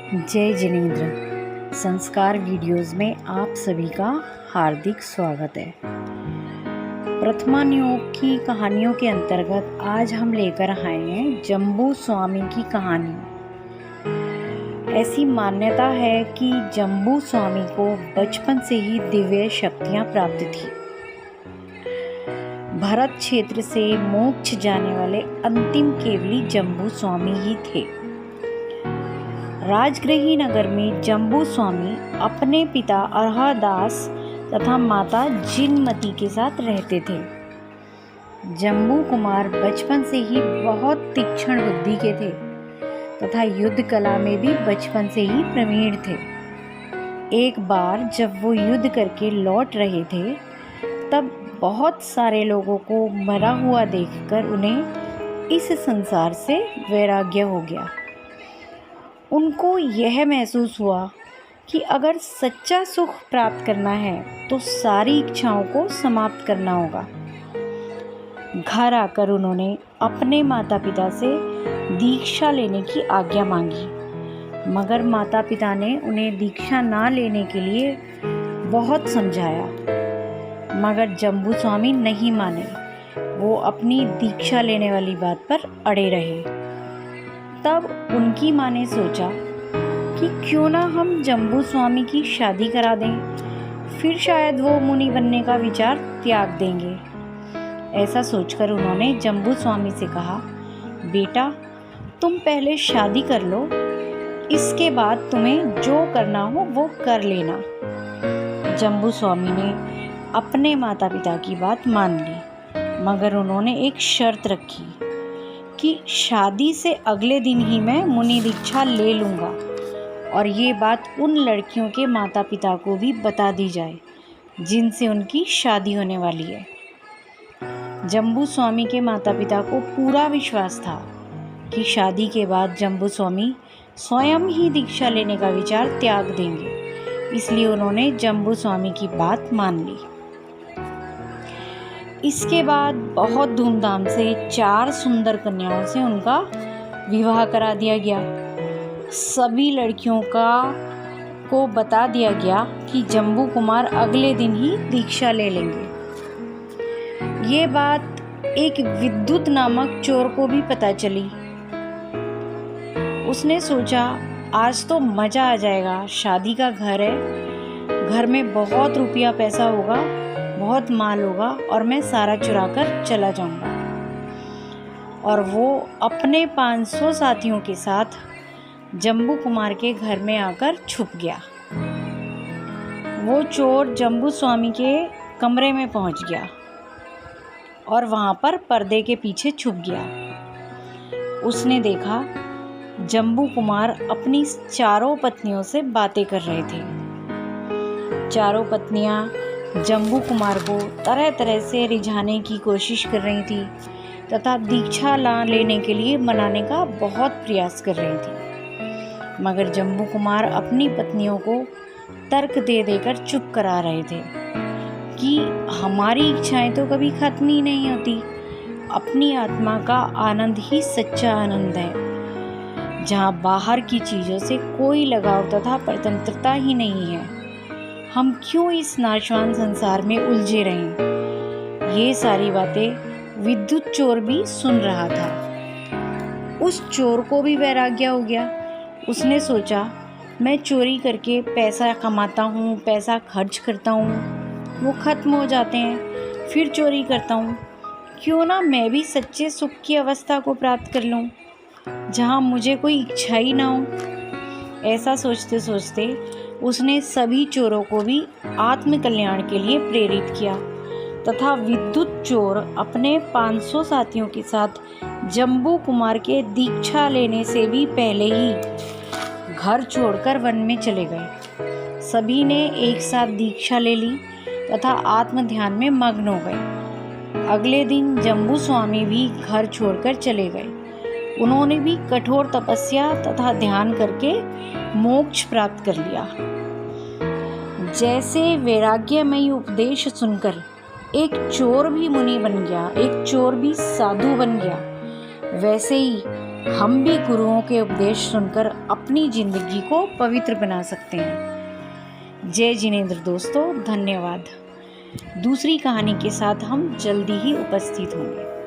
जय जिनेंद्र। संस्कार वीडियोस में आप सभी का हार्दिक स्वागत है। प्रथमायोग की कहानियों के अंतर्गत आज हम लेकर आए हैं जम्बू स्वामी की कहानी। ऐसी मान्यता है कि जम्बू स्वामी को बचपन से ही दिव्य शक्तियां प्राप्त थी। भरत क्षेत्र से मोक्ष जाने वाले अंतिम केवली जम्बू स्वामी ही थे। राजगृही नगर में जम्बू स्वामी अपने पिता अरहदास तथा माता जिनमती के साथ रहते थे। जम्बू कुमार बचपन से ही बहुत तीक्ष्ण बुद्धि के थे तथा युद्ध कला में भी बचपन से ही प्रवीण थे। एक बार जब वो युद्ध करके लौट रहे थे तब बहुत सारे लोगों को मरा हुआ देखकर उन्हें इस संसार से वैराग्य हो गया। उनको यह महसूस हुआ कि अगर सच्चा सुख प्राप्त करना है तो सारी इच्छाओं को समाप्त करना होगा। घर आकर उन्होंने अपने माता पिता से दीक्षा लेने की आज्ञा मांगी, मगर माता पिता ने उन्हें दीक्षा ना लेने के लिए बहुत समझाया, मगर जम्बू स्वामी नहीं माने। वो अपनी दीक्षा लेने वाली बात पर अड़े रहे। तब उनकी माँ ने सोचा कि क्यों ना हम जम्बू स्वामी की शादी करा दें, फिर शायद वो मुनि बनने का विचार त्याग देंगे। ऐसा सोचकर उन्होंने जम्बू स्वामी से कहा, बेटा तुम पहले शादी कर लो, इसके बाद तुम्हें जो करना हो वो कर लेना। जम्बू स्वामी ने अपने माता पिता की बात मान ली, मगर उन्होंने एक शर्त रखी कि शादी से अगले दिन ही मैं मुनि दीक्षा ले लूँगा और ये बात उन लड़कियों के माता पिता को भी बता दी जाए जिनसे उनकी शादी होने वाली है। जम्बू स्वामी के माता पिता को पूरा विश्वास था कि शादी के बाद जम्बू स्वामी स्वयं ही दीक्षा लेने का विचार त्याग देंगे, इसलिए उन्होंने जम्बू स्वामी की बात मान ली। इसके बाद बहुत धूमधाम से 4 सुंदर कन्याओं से उनका विवाह करा दिया गया। सभी लड़कियों को बता दिया गया कि जम्बू कुमार अगले दिन ही दीक्षा ले लेंगे। ये बात एक विद्युत नामक चोर को भी पता चली। उसने सोचा आज तो मजा आ जाएगा, शादी का घर है, घर में बहुत रुपया पैसा होगा, बहुत माल होगा और मैं सारा चुरा कर चला जाऊंगा। और वो अपने 500 साथियों के साथ जम्बू कुमार के घर में आकर छुप गया। वो चोर जम्बू स्वामी के कमरे में पहुंच गया और वहां पर पर्दे के पीछे छुप गया। उसने देखा जम्बू कुमार अपनी 4 पत्नियों से बातें कर रहे थे। 4 पत्नियां जम्बू कुमार को तरह तरह से रिझाने की कोशिश कर रही थी तथा दीक्षा लेने के लिए मनाने का बहुत प्रयास कर रही थी, मगर जम्बू कुमार अपनी पत्नियों को तर्क दे देकर चुप करा रहे थे कि हमारी इच्छाएं तो कभी खत्म ही नहीं होती। अपनी आत्मा का आनंद ही सच्चा आनंद है, जहाँ बाहर की चीज़ों से कोई लगाव तथा स्वतंत्रता ही नहीं है। हम क्यों इस नाशवान संसार में उलझे रहें? ये सारी बातें विद्युत चोर भी सुन रहा था। उस चोर को भी वैराग्य हो गया। उसने सोचा मैं चोरी करके पैसा कमाता हूँ, पैसा खर्च करता हूँ, वो खत्म हो जाते हैं, फिर चोरी करता हूँ, क्यों ना मैं भी सच्चे सुख की अवस्था को प्राप्त कर लूँ जहाँ मुझे कोई इच्छा ही ना हो। ऐसा सोचते सोचते उसने सभी चोरों को भी आत्मकल्याण के लिए प्रेरित किया तथा विद्युत चोर अपने 500 साथियों के साथ जम्बू कुमार के दीक्षा लेने से भी पहले ही घर छोड़कर वन में चले गए। सभी ने एक साथ दीक्षा ले ली तथा आत्म ध्यान में मग्न हो गए। अगले दिन जम्बू स्वामी भी घर छोड़कर चले गए। उन्होंने भी कठोर तपस्या तथा ध्यान करके मोक्ष प्राप्त कर लिया। जैसे वैराग्यमयी उपदेश सुनकर एक चोर भी मुनि बन गया, एक चोर भी साधु बन गया, वैसे ही हम भी गुरुओं के उपदेश सुनकर अपनी जिंदगी को पवित्र बना सकते हैं। जय जिनेंद्र दोस्तों, धन्यवाद। दूसरी कहानी के साथ हम जल्दी ही उपस्थित होंगे।